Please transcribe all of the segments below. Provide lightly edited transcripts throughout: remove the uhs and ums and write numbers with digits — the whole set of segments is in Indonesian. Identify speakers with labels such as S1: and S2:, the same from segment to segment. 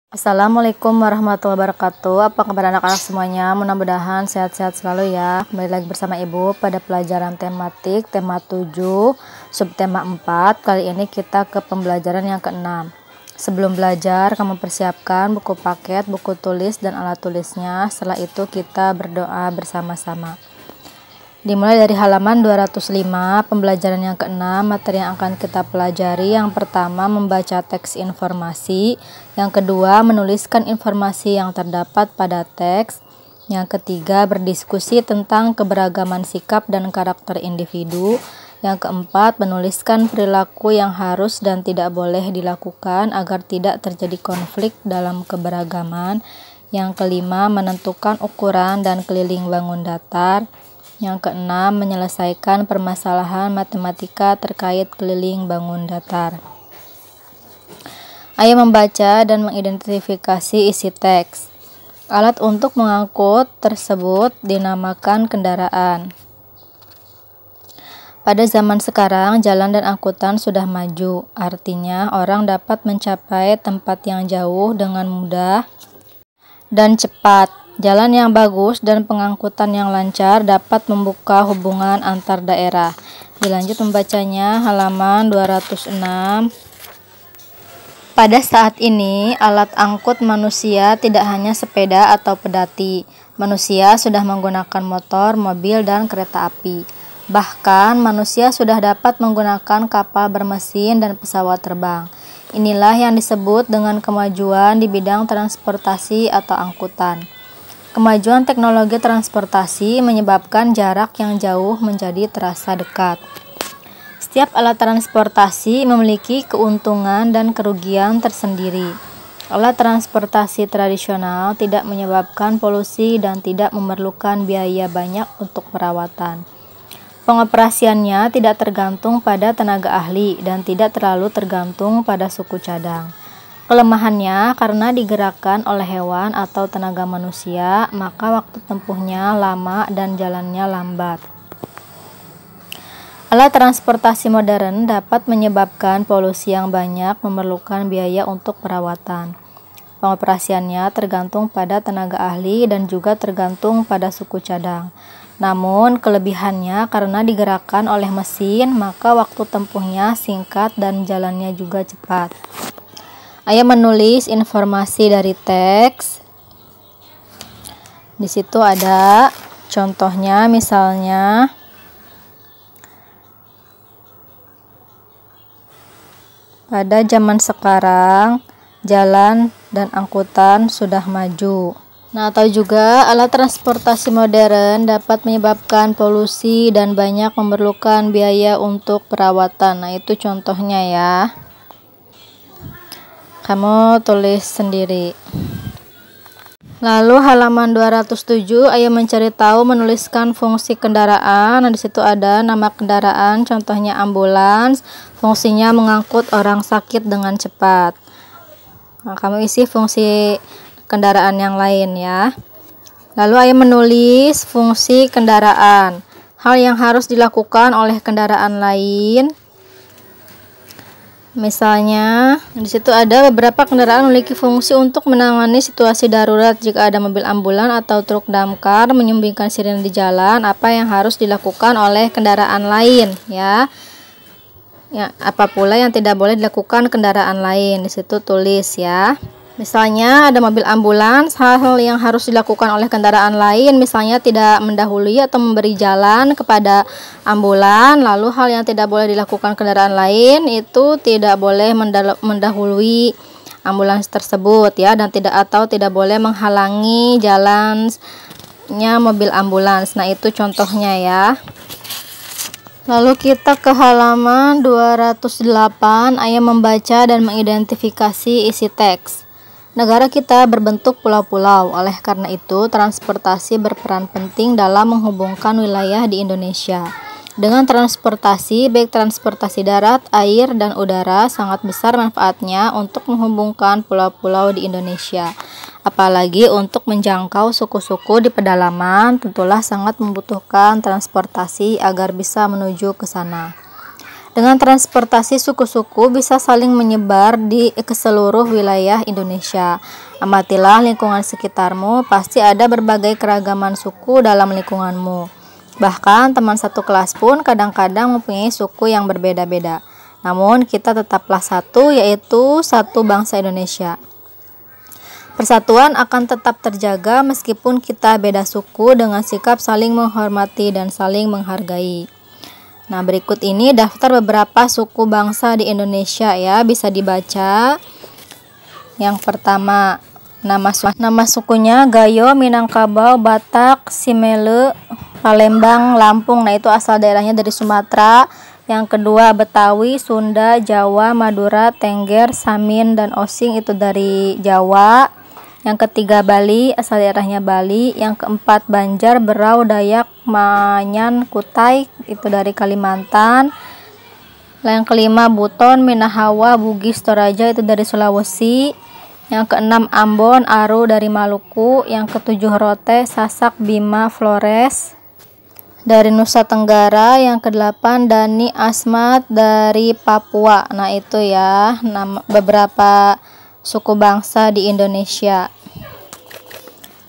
S1: Assalamualaikum warahmatullahi wabarakatuh. Apa kabar anak-anak semuanya? Mudah-mudahan sehat-sehat selalu ya. Kembali lagi bersama Ibu pada pelajaran tematik tema 7 subtema 4. Kali ini kita ke pembelajaran yang ke-6. Sebelum belajar, kamu persiapkan buku paket, buku tulis, dan alat tulisnya. Setelah itu kita berdoa bersama-sama. Dimulai dari halaman 205, pembelajaran yang ke-6, materi yang akan kita pelajari. Yang pertama, membaca teks informasi. Yang kedua, menuliskan informasi yang terdapat pada teks. Yang ketiga, berdiskusi tentang keberagaman sikap dan karakter individu. Yang keempat, menuliskan perilaku yang harus dan tidak boleh dilakukan agar tidak terjadi konflik dalam keberagaman. Yang kelima, menentukan ukuran dan keliling bangun datar. Yang keenam, menyelesaikan permasalahan matematika terkait keliling bangun datar. Ayo membaca dan mengidentifikasi isi teks. Alat untuk mengangkut tersebut dinamakan kendaraan. Pada zaman sekarang, jalan dan angkutan sudah maju. Artinya, orang dapat mencapai tempat yang jauh dengan mudah dan cepat. Jalan yang bagus dan pengangkutan yang lancar dapat membuka hubungan antar daerah. Dilanjut membacanya, halaman 206. Pada saat ini, alat angkut manusia tidak hanya sepeda atau pedati. Manusia sudah menggunakan motor, mobil, dan kereta api. Bahkan, manusia sudah dapat menggunakan kapal bermesin dan pesawat terbang. Inilah yang disebut dengan kemajuan di bidang transportasi atau angkutan. Kemajuan teknologi transportasi menyebabkan jarak yang jauh menjadi terasa dekat. Setiap alat transportasi memiliki keuntungan dan kerugian tersendiri. Alat transportasi tradisional tidak menyebabkan polusi dan tidak memerlukan biaya banyak untuk perawatan. Pengoperasiannya tidak tergantung pada tenaga ahli dan tidak terlalu tergantung pada suku cadang. Kelemahannya karena digerakkan oleh hewan atau tenaga manusia, maka waktu tempuhnya lama dan jalannya lambat. Alat transportasi modern dapat menyebabkan polusi yang banyak, memerlukan biaya untuk perawatan. Pengoperasiannya tergantung pada tenaga ahli dan juga tergantung pada suku cadang. Namun, kelebihannya karena digerakkan oleh mesin, maka waktu tempuhnya singkat dan jalannya juga cepat. Ayo menulis informasi dari teks. Di situ ada contohnya, misalnya pada zaman sekarang jalan dan angkutan sudah maju. Nah, atau juga alat transportasi modern dapat menyebabkan polusi dan banyak memerlukan biaya untuk perawatan. Nah, itu contohnya ya. Kamu tulis sendiri. Lalu halaman 207, ayo mencari tahu menuliskan fungsi kendaraan. Nah, di situ ada nama kendaraan, contohnya ambulans. Fungsinya mengangkut orang sakit dengan cepat. Nah, kamu isi fungsi kendaraan yang lain ya. Lalu ayo menulis fungsi kendaraan. Hal yang harus dilakukan oleh kendaraan lain. Misalnya, di situ ada beberapa kendaraan memiliki fungsi untuk menangani situasi darurat. Jika ada mobil ambulan atau truk damkar menyumbingkan sirine di jalan, apa yang harus dilakukan oleh kendaraan lain ya? Ya, apa pula yang tidak boleh dilakukan kendaraan lain? Di situ tulis ya. Misalnya ada mobil ambulans, hal-hal yang harus dilakukan oleh kendaraan lain, misalnya tidak mendahului atau memberi jalan kepada ambulan. Lalu hal yang tidak boleh dilakukan kendaraan lain itu tidak boleh mendahului ambulans tersebut ya, dan tidak boleh menghalangi jalannya mobil ambulans. Nah, itu contohnya ya. Lalu kita ke halaman 208, ayo membaca dan mengidentifikasi isi teks. Negara kita berbentuk pulau-pulau, oleh karena itu transportasi berperan penting dalam menghubungkan wilayah di Indonesia. Dengan transportasi, baik transportasi darat, air, dan udara, sangat besar manfaatnya untuk menghubungkan pulau-pulau di Indonesia. Apalagi untuk menjangkau suku-suku di pedalaman, tentulah sangat membutuhkan transportasi agar bisa menuju ke sana. Dengan transportasi suku-suku bisa saling menyebar ke seluruh wilayah Indonesia. Amatilah lingkungan sekitarmu, pasti ada berbagai keragaman suku dalam lingkunganmu. Bahkan teman satu kelas pun kadang-kadang mempunyai suku yang berbeda-beda. Namun kita tetaplah satu, yaitu satu bangsa Indonesia. Persatuan akan tetap terjaga meskipun kita beda suku dengan sikap saling menghormati dan saling menghargai. Nah, berikut ini daftar beberapa suku bangsa di Indonesia ya, bisa dibaca. Yang pertama, nama sukunya Gayo, Minangkabau, Batak, Simele, Palembang, Lampung. Nah, itu asal daerahnya dari Sumatera. Yang kedua Betawi, Sunda, Jawa, Madura, Tengger, Samin, dan Osing itu dari Jawa. Yang ketiga Bali, asal daerahnya Bali. Yang keempat Banjar, Berau, Dayak, Manyan, Kutai itu dari Kalimantan. Yang kelima Buton, Minahasa, Bugis, Toraja itu dari Sulawesi. Yang keenam Ambon, Aru dari Maluku. Yang ketujuh Rote, Sasak, Bima, Flores dari Nusa Tenggara. Yang kedelapan Dani Asmat dari Papua. Nah, itu ya beberapa suku bangsa di Indonesia.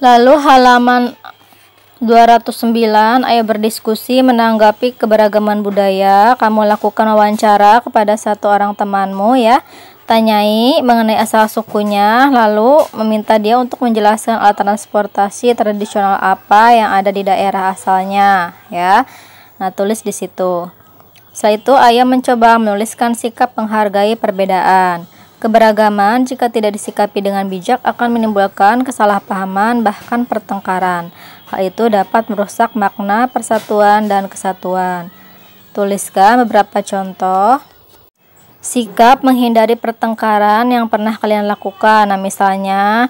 S1: Lalu halaman 209, ayo berdiskusi menanggapi keberagaman budaya. Kamu lakukan wawancara kepada satu orang temanmu ya. Tanyai mengenai asal sukunya, lalu meminta dia untuk menjelaskan alat transportasi tradisional apa yang ada di daerah asalnya ya. Nah, tulis di situ. Setelah itu ayah mencoba menuliskan sikap menghargai perbedaan. Keberagaman jika tidak disikapi dengan bijak akan menimbulkan kesalahpahaman bahkan pertengkaran. Hal itu dapat merusak makna persatuan dan kesatuan. Tuliskan beberapa contoh sikap menghindari pertengkaran yang pernah kalian lakukan. Nah, misalnya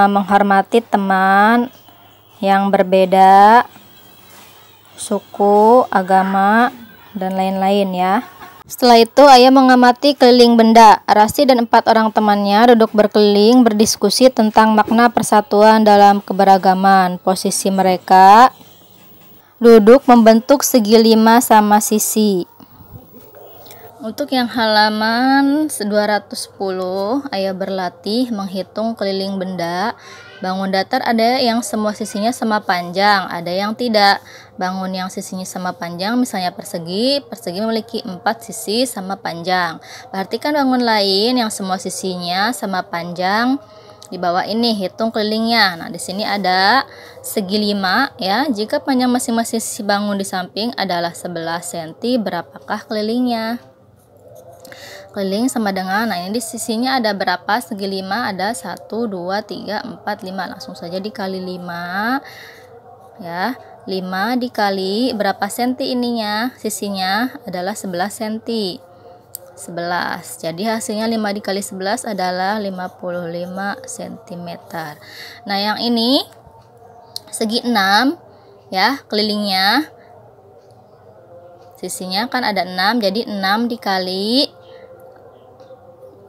S1: menghormati teman yang berbeda suku, agama, dan lain-lain ya. Setelah itu ayah mengamati keliling benda. Rasi dan 4 orang temannya duduk berkeliling berdiskusi tentang makna persatuan dalam keberagaman. Posisi mereka duduk membentuk segi 5 sama sisi. Untuk yang halaman 210, ayah berlatih menghitung keliling benda. Bangun datar ada yang semua sisinya sama panjang, ada yang tidak. Bangun yang sisinya sama panjang, misalnya persegi memiliki 4 sisi sama panjang. Perhatikan bangun lain yang semua sisinya sama panjang. Di bawah ini hitung kelilingnya. Nah, di sini ada segi 5 ya. Jika panjang masing-masing sisi bangun di samping adalah 11 cm, berapakah kelilingnya? Keliling sama dengan, nah ini di sisinya ada berapa? Segi 5 ada 1, 2, 3, 4, 5. Langsung saja dikali 5 ya. 5 dikali berapa senti ininya? Sisinya adalah 11 cm. 11. Jadi hasilnya 5 dikali 11 adalah 55 cm. Nah, yang ini segi 6 ya, kelilingnya. Sisinya kan ada 6, jadi 6 dikali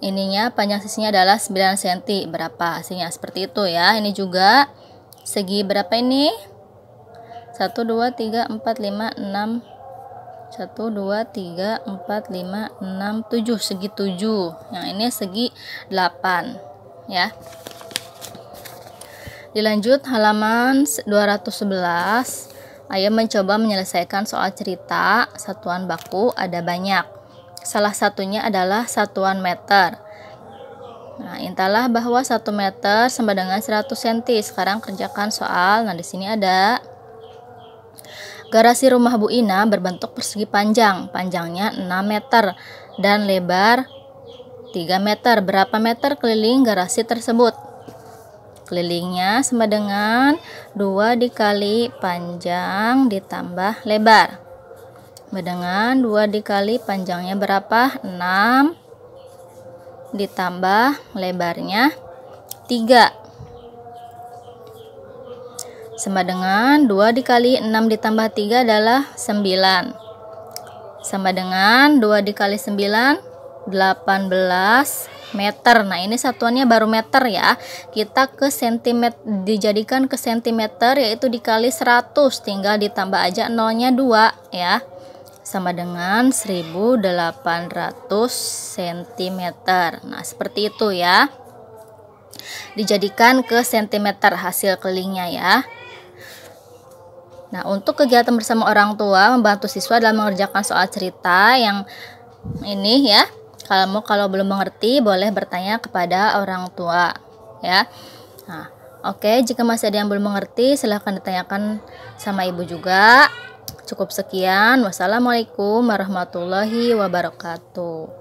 S1: ininya, panjang sisinya adalah 9 cm. Berapa hasilnya? Seperti itu ya. Ini juga segi berapa ini? 1, 2, 3, 4, 5, 6. 1, 2, 3, 4, 5, 6, 7. Segi 7. Yang ini segi 8 ya. Dilanjut halaman 211. Ayah mencoba menyelesaikan soal cerita. Satuan baku ada banyak. Salah satunya adalah satuan meter. Nah, intalah bahwa 1 meter sama dengan 100 cm. Sekarang kerjakan soal. Nah, di sini ada garasi rumah Bu Ina berbentuk persegi panjang. Panjangnya 6 meter dan lebar 3 meter. Berapa meter keliling garasi tersebut? Kelilingnya sama dengan 2 dikali panjang ditambah lebar. Dengan 2 dikali panjangnya berapa? 6 ditambah lebarnya 3 sama dengan 2 dikali 6 ditambah 3 adalah 9 sama dengan 2 dikali 9 18 meter. Nah, ini satuannya baru meter ya. Kita ke sentimeter, dijadikan ke sentimeter, yaitu dikali 100, tinggal ditambah aja nolnya 2 ya. sama dengan 1800 cm. Nah, seperti itu ya. Dijadikan ke sentimeter hasil kelilingnya ya. Nah, untuk kegiatan bersama orang tua membantu siswa dalam mengerjakan soal cerita yang ini ya. Kalau belum mengerti boleh bertanya kepada orang tua ya. Nah, oke, jika masih ada yang belum mengerti silahkan ditanyakan sama ibu juga. Cukup sekian. Wassalamualaikum warahmatullahi wabarakatuh.